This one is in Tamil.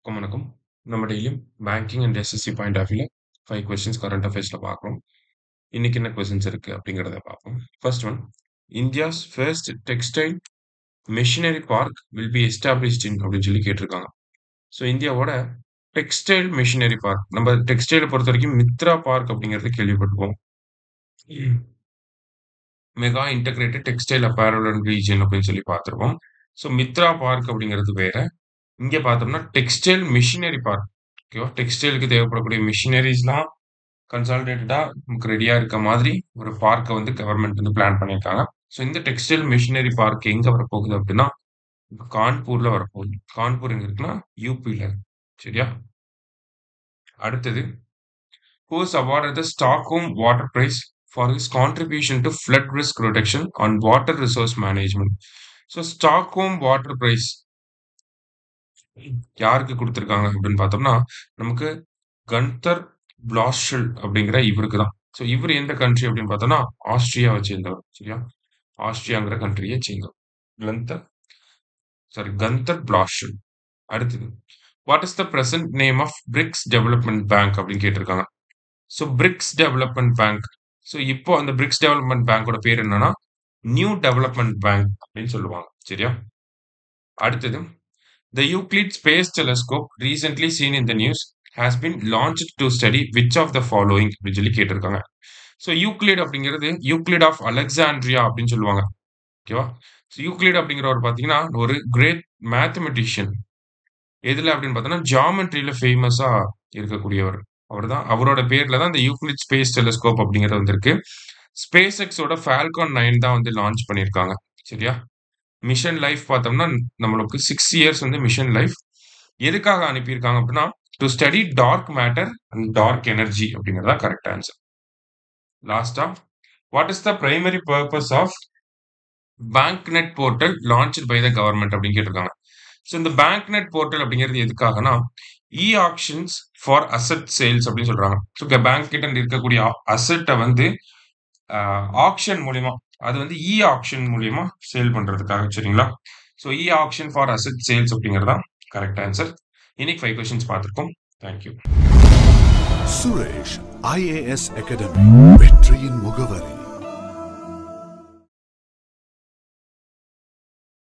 வணக்கம். நம்ம டெய்லியும் banking and SSC point of வியூல 5 கொஸ்டின்ஸ் கரண்ட் அஃபேர்ஸ்ல பார்க்குறோம். இன்னைக்கு என்ன கொஸ்டின்ஸ் இருக்கு அப்படிங்கிறத பார்ப்போம். First one, India's first textile machinery bark will be established இன் அப்படின்னு சொல்லி கேட்டிருக்காங்க. ஸோ இந்தியாவோட டெக்ஸ்டைல் மெஷினரி பார்க், நம்ம டெக்ஸ்டைலை பொறுத்த வரைக்கும் மித்ரா பார்க் அப்படிங்கிறது கேள்விப்பட்டிருப்போம். Mega integrated textile apparel and region அப்படின்னு சொல்லி பார்த்துருப்போம். ஸோ மித்ரா பார்க் அப்படிங்கிறது வேற. இங்க பார்த்தோம்னா டெக்ஸ்டைல் மிஷினரி பார்க். ஓகேவா? டெக்ஸ்டைலுக்கு தேவைப்படக்கூடிய மிஷினரிஸ்லாம் கன்சாலிடேட்டடா நமக்கு ரெடியா இருக்க மாதிரி ஒரு பார்க்க வந்து கவர்மெண்ட் வந்து பிளான் பண்ணியிருக்காங்க. ஸோ இந்த டெக்ஸ்டைல் மிஷினரி பார்க் எங்க வரப்போகுது அப்படின்னா கான்பூர்ல வரப்போகுது. கான்பூர் எங்க இருக்குன்னா யூபில இருக்கு. சரியா? அடுத்தது, who is awarded the Stockholm Water Prize for his contribution to flood risk reduction and water resource management. So Stockholm water prize யாருக்கு கொடுத்திருக்காங்க அப்படின்னு பார்த்தோம்னா நமக்கு கந்தர் பிளாஷல் அப்படிங்கிற இவருக்கு தான். ஸோ இவர் எந்த கண்ட்ரி அப்படின்னு பார்த்தோம்னா ஆஸ்திரியாவை சேர்ந்தவர். சரியா? ஆஸ்திரியாங்கிற கண்ட்ரியை சேர்ந்தவர். கந்தர் பிளாஷல். அடுத்தது, what is the present name of BRICS development bank அப்படின்னு கேட்டிருக்காங்க. So BRICS development bank. So இப்போ அந்த பிரிக்ஸ் டெவலப்மெண்ட் பேங்கோட பேர் என்னன்னா நியூ டெவலப்மெண்ட் பேங்க் அப்படின்னு சொல்லுவாங்க. சரியா? அடுத்தது, the Euclid Space Telescope recently seen in the news has been launched to study which of the following அப்படின்னு சொல்லி கேட்டிருக்காங்க. ஸோ யூக்ளிட் அப்படிங்கிறது யூக்ளிட் ஆஃப் அலெக்சாண்ட்ரியா அப்படின்னு சொல்லுவாங்க. ஓகேவா? ஸோ யூக்ளிட் அப்படிங்கிறவர் பார்த்தீங்கன்னா ஒரு கிரேட் மேத்தமெட்டிஷியன். எதுல அப்படின்னு பார்த்தோம்னா ஜியாமெட்ரியில ஃபேமஸா இருக்கக்கூடியவர். அவரோட பேர்ல தான் இந்த யூக்ளிட் ஸ்பேஸ் டெலிஸ்கோப் அப்படிங்கிறது வந்திருக்கு. ஸ்பேஸ் எக்ஸோட ஃபால்கான் 9 தான் வந்து லான்ச் பண்ணியிருக்காங்க. சரியா? மிஷன் லைஃப் பார்த்தோம்னா நம்மளுக்கு 6 இயர்ஸ் வந்து மிஷன் லைஃப். எதுக்காக அனுப்பியிருக்காங்க அப்படின்னா to study dark matter and dark energy அப்படிங்கிறதா கரெக்ட் ஆன்சர். லாஸ்டா, what is the primary purpose of bank net portal launched by the government அப்படின்னு கேட்டிருக்காங்க. ஸோ இந்த பேங்க் நெட் போர்ட்டல் அப்படிங்கிறது எதுக்காகனா e auctions for asset sales அப்படின்னு சொல்றாங்க. ஸோ பேங்க் கிட்ட இருக்கக்கூடிய அசெட்டை வந்து ஆக்ஷன் மூலியமா, அது வந்து இ ஆக்ஷன் மூலியமா சேல் பண்றதுக்காக. சரிங்களா? So E action for asset sales அப்படிங்கிறதா கரெக்ட் ஆன்சர். இன்னைக்கு 5 கொஸ்டின்ஸ் பார்த்திருக்கோம். தேங்க்யூ. சுரேஷ் IAS அகாடமி, வெற்றியின் முகவரி.